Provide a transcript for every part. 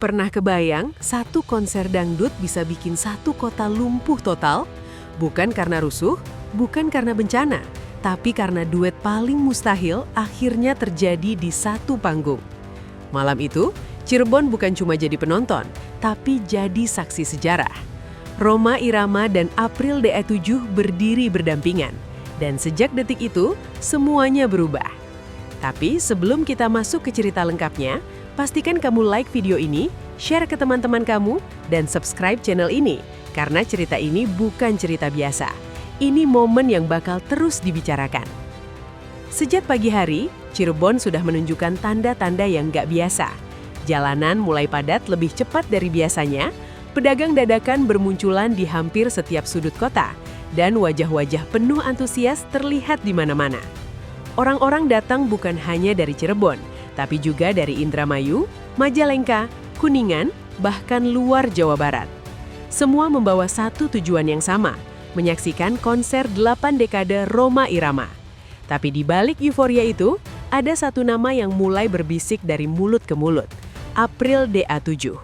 Pernah kebayang satu konser dangdut bisa bikin satu kota lumpuh total? Bukan karena rusuh, bukan karena bencana, tapi karena duet paling mustahil akhirnya terjadi di satu panggung. Malam itu, Cirebon bukan cuma jadi penonton, tapi jadi saksi sejarah. Rhoma Irama dan April DA7 berdiri berdampingan, dan sejak detik itu, semuanya berubah. Tapi sebelum kita masuk ke cerita lengkapnya, pastikan kamu like video ini, share ke teman-teman kamu, dan subscribe channel ini, karena cerita ini bukan cerita biasa. Ini momen yang bakal terus dibicarakan. Sejak pagi hari, Cirebon sudah menunjukkan tanda-tanda yang gak biasa. Jalanan mulai padat lebih cepat dari biasanya, pedagang dadakan bermunculan di hampir setiap sudut kota, dan wajah-wajah penuh antusias terlihat di mana-mana. Orang-orang datang bukan hanya dari Cirebon, tapi juga dari Indramayu, Majalengka, Kuningan, bahkan luar Jawa Barat. Semua membawa satu tujuan yang sama, menyaksikan konser 8 dekade Rhoma Irama. Tapi di balik euforia itu, ada satu nama yang mulai berbisik dari mulut ke mulut, April DA7.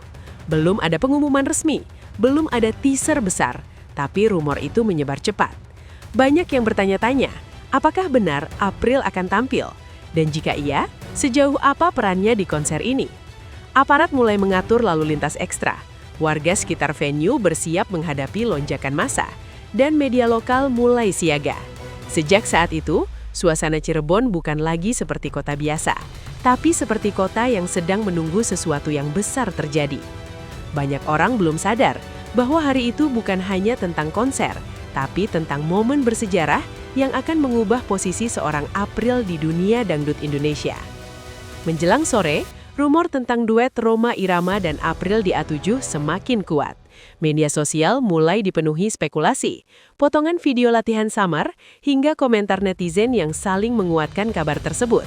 Belum ada pengumuman resmi, belum ada teaser besar, tapi rumor itu menyebar cepat. Banyak yang bertanya-tanya, apakah benar April akan tampil? Dan jika iya, sejauh apa perannya di konser ini? Aparat mulai mengatur lalu lintas ekstra. Warga sekitar venue bersiap menghadapi lonjakan massa, dan media lokal mulai siaga. Sejak saat itu, suasana Cirebon bukan lagi seperti kota biasa, tapi seperti kota yang sedang menunggu sesuatu yang besar terjadi. Banyak orang belum sadar bahwa hari itu bukan hanya tentang konser, tapi tentang momen bersejarah yang akan mengubah posisi seorang April di dunia dangdut Indonesia. Menjelang sore, rumor tentang duet Rhoma Irama dan April DA7 semakin kuat. Media sosial mulai dipenuhi spekulasi, potongan video latihan samar, hingga komentar netizen yang saling menguatkan kabar tersebut.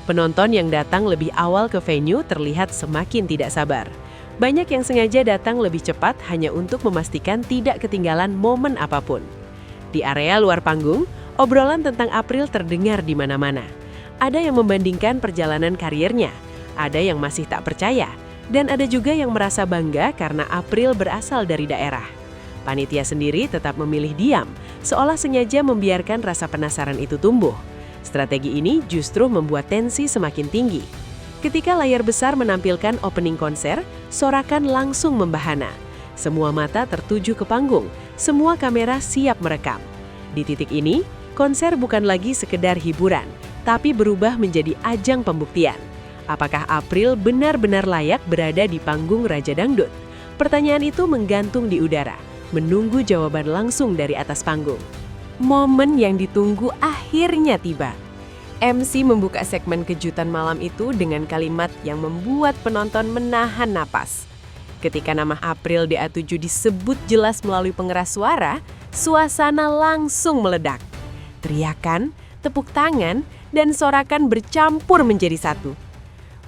Penonton yang datang lebih awal ke venue terlihat semakin tidak sabar. Banyak yang sengaja datang lebih cepat hanya untuk memastikan tidak ketinggalan momen apapun. Di area luar panggung, obrolan tentang April terdengar di mana-mana. Ada yang membandingkan perjalanan karirnya, ada yang masih tak percaya, dan ada juga yang merasa bangga karena April berasal dari daerah. Panitia sendiri tetap memilih diam, seolah sengaja membiarkan rasa penasaran itu tumbuh. Strategi ini justru membuat tensi semakin tinggi. Ketika layar besar menampilkan opening konser, sorakan langsung membahana. Semua mata tertuju ke panggung, semua kamera siap merekam. Di titik ini, konser bukan lagi sekedar hiburan, tapi berubah menjadi ajang pembuktian. Apakah April benar-benar layak berada di panggung Raja Dangdut? Pertanyaan itu menggantung di udara, menunggu jawaban langsung dari atas panggung. Momen yang ditunggu akhirnya tiba. MC membuka segmen kejutan malam itu dengan kalimat yang membuat penonton menahan napas. Ketika nama April DA7 disebut jelas melalui pengeras suara, suasana langsung meledak. Teriakan, tepuk tangan, dan sorakan bercampur menjadi satu.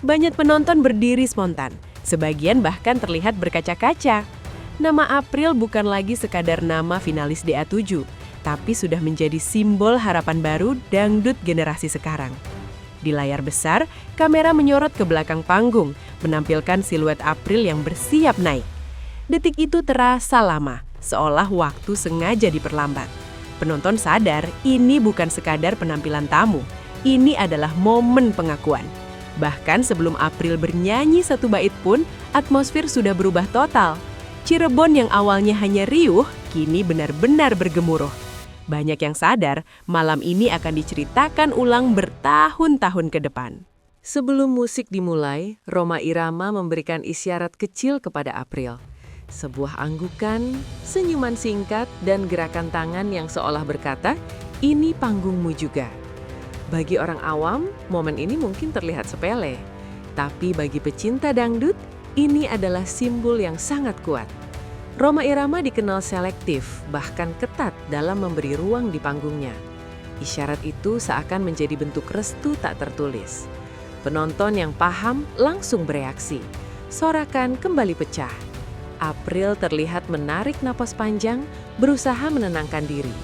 Banyak penonton berdiri spontan, sebagian bahkan terlihat berkaca-kaca. Nama April bukan lagi sekadar nama finalis DA7, tapi sudah menjadi simbol harapan baru dangdut generasi sekarang. Di layar besar, kamera menyorot ke belakang panggung, menampilkan siluet April yang bersiap naik. Detik itu terasa lama, seolah waktu sengaja diperlambat. Penonton sadar ini bukan sekadar penampilan tamu, ini adalah momen pengakuan. Bahkan sebelum April bernyanyi satu bait pun, atmosfer sudah berubah total. Cirebon yang awalnya hanya riuh, kini benar-benar bergemuruh. Banyak yang sadar, malam ini akan diceritakan ulang bertahun-tahun ke depan. Sebelum musik dimulai, Rhoma Irama memberikan isyarat kecil kepada April. Sebuah anggukan, senyuman singkat, dan gerakan tangan yang seolah berkata, "Ini panggungmu juga." Bagi orang awam, momen ini mungkin terlihat sepele. Tapi bagi pecinta dangdut, ini adalah simbol yang sangat kuat. Rhoma Irama dikenal selektif, bahkan ketat dalam memberi ruang di panggungnya. Isyarat itu seakan menjadi bentuk restu tak tertulis. Penonton yang paham langsung bereaksi. Sorakan kembali pecah. April terlihat menarik napas panjang, berusaha menenangkan diri.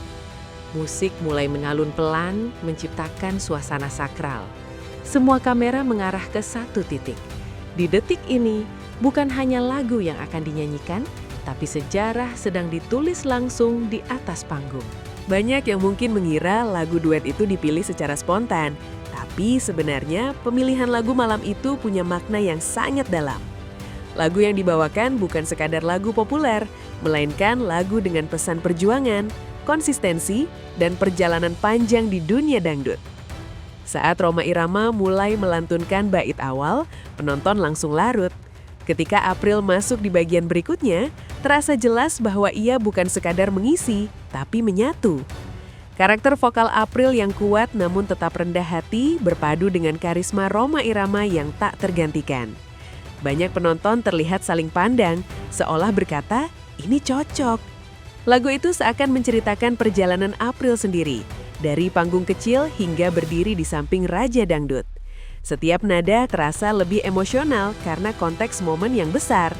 Musik mulai mengalun pelan, menciptakan suasana sakral. Semua kamera mengarah ke satu titik. Di detik ini, Bukan hanya lagu yang akan dinyanyikan, tapi sejarah sedang ditulis langsung di atas panggung. Banyak yang mungkin mengira lagu duet itu dipilih secara spontan, tapi sebenarnya pemilihan lagu malam itu punya makna yang sangat dalam. Lagu yang dibawakan bukan sekadar lagu populer, melainkan lagu dengan pesan perjuangan, konsistensi, dan perjalanan panjang di dunia dangdut. Saat Rhoma Irama mulai melantunkan bait awal, penonton langsung larut. Ketika April masuk di bagian berikutnya, terasa jelas bahwa ia bukan sekadar mengisi, tapi menyatu. Karakter vokal April yang kuat namun tetap rendah hati berpadu dengan karisma Rhoma Irama yang tak tergantikan. Banyak penonton terlihat saling pandang, seolah berkata, "Ini cocok." Lagu itu seakan menceritakan perjalanan April sendiri, dari panggung kecil hingga berdiri di samping Raja Dangdut. Setiap nada terasa lebih emosional karena konteks momen yang besar.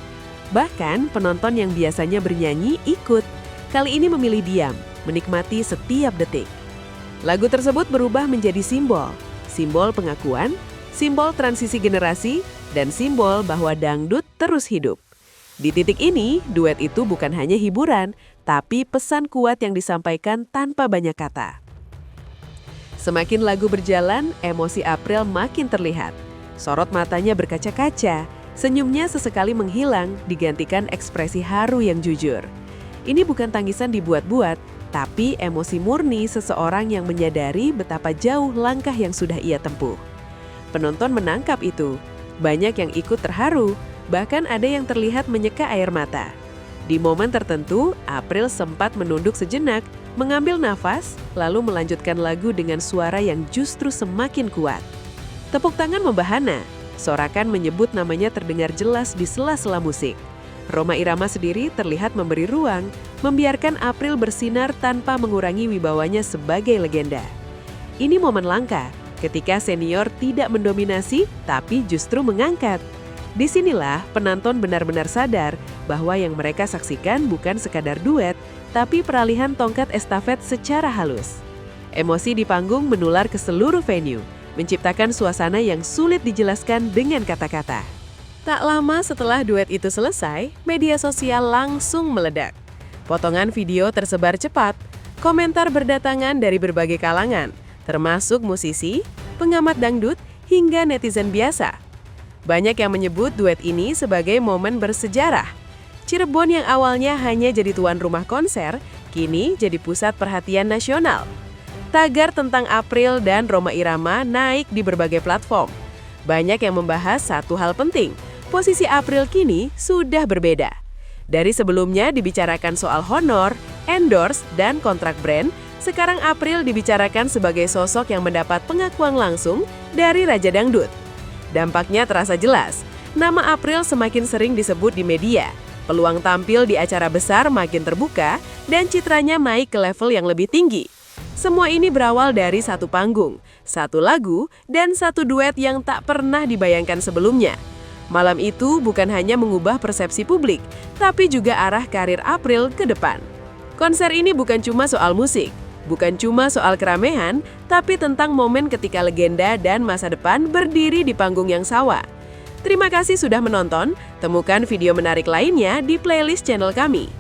Bahkan penonton yang biasanya bernyanyi ikut, kali ini memilih diam, menikmati setiap detik. Lagu tersebut berubah menjadi simbol pengakuan, simbol transisi generasi, dan simbol bahwa dangdut terus hidup. Di titik ini, duet itu bukan hanya hiburan, tapi pesan kuat yang disampaikan tanpa banyak kata. Semakin lagu berjalan, emosi April makin terlihat. Sorot matanya berkaca-kaca, senyumnya sesekali menghilang, digantikan ekspresi haru yang jujur. Ini bukan tangisan dibuat-buat, tapi emosi murni seseorang yang menyadari betapa jauh langkah yang sudah ia tempuh. Penonton menangkap itu. Banyak yang ikut terharu, bahkan ada yang terlihat menyeka air mata. Di momen tertentu, April sempat menunduk sejenak, mengambil nafas, lalu melanjutkan lagu dengan suara yang justru semakin kuat. Tepuk tangan membahana, sorakan menyebut namanya terdengar jelas di sela-sela musik. Rhoma Irama sendiri terlihat memberi ruang, membiarkan April bersinar tanpa mengurangi wibawanya sebagai legenda. Ini momen langka, ketika senior tidak mendominasi, tapi justru mengangkat. Disinilah penonton benar-benar sadar bahwa yang mereka saksikan bukan sekadar duet, tapi peralihan tongkat estafet secara halus. Emosi di panggung menular ke seluruh venue, menciptakan suasana yang sulit dijelaskan dengan kata-kata. Tak lama setelah duet itu selesai, media sosial langsung meledak. Potongan video tersebar cepat, komentar berdatangan dari berbagai kalangan, termasuk musisi, pengamat dangdut, hingga netizen biasa. Banyak yang menyebut duet ini sebagai momen bersejarah. Cirebon yang awalnya hanya jadi tuan rumah konser, kini jadi pusat perhatian nasional. Tagar tentang April dan Rhoma Irama naik di berbagai platform. Banyak yang membahas satu hal penting, posisi April kini sudah berbeda. Dari sebelumnya dibicarakan soal honor, endorse, dan kontrak brand, sekarang April dibicarakan sebagai sosok yang mendapat pengakuan langsung dari Raja Dangdut. Dampaknya terasa jelas, nama April semakin sering disebut di media, peluang tampil di acara besar makin terbuka, dan citranya naik ke level yang lebih tinggi. Semua ini berawal dari satu panggung, satu lagu, dan satu duet yang tak pernah dibayangkan sebelumnya. Malam itu bukan hanya mengubah persepsi publik, tapi juga arah karir April ke depan. Konser ini bukan cuma soal musik, bukan cuma soal keramaian, tapi tentang momen ketika legenda dan masa depan berdiri di panggung yang sama. Terima kasih sudah menonton, temukan video menarik lainnya di playlist channel kami.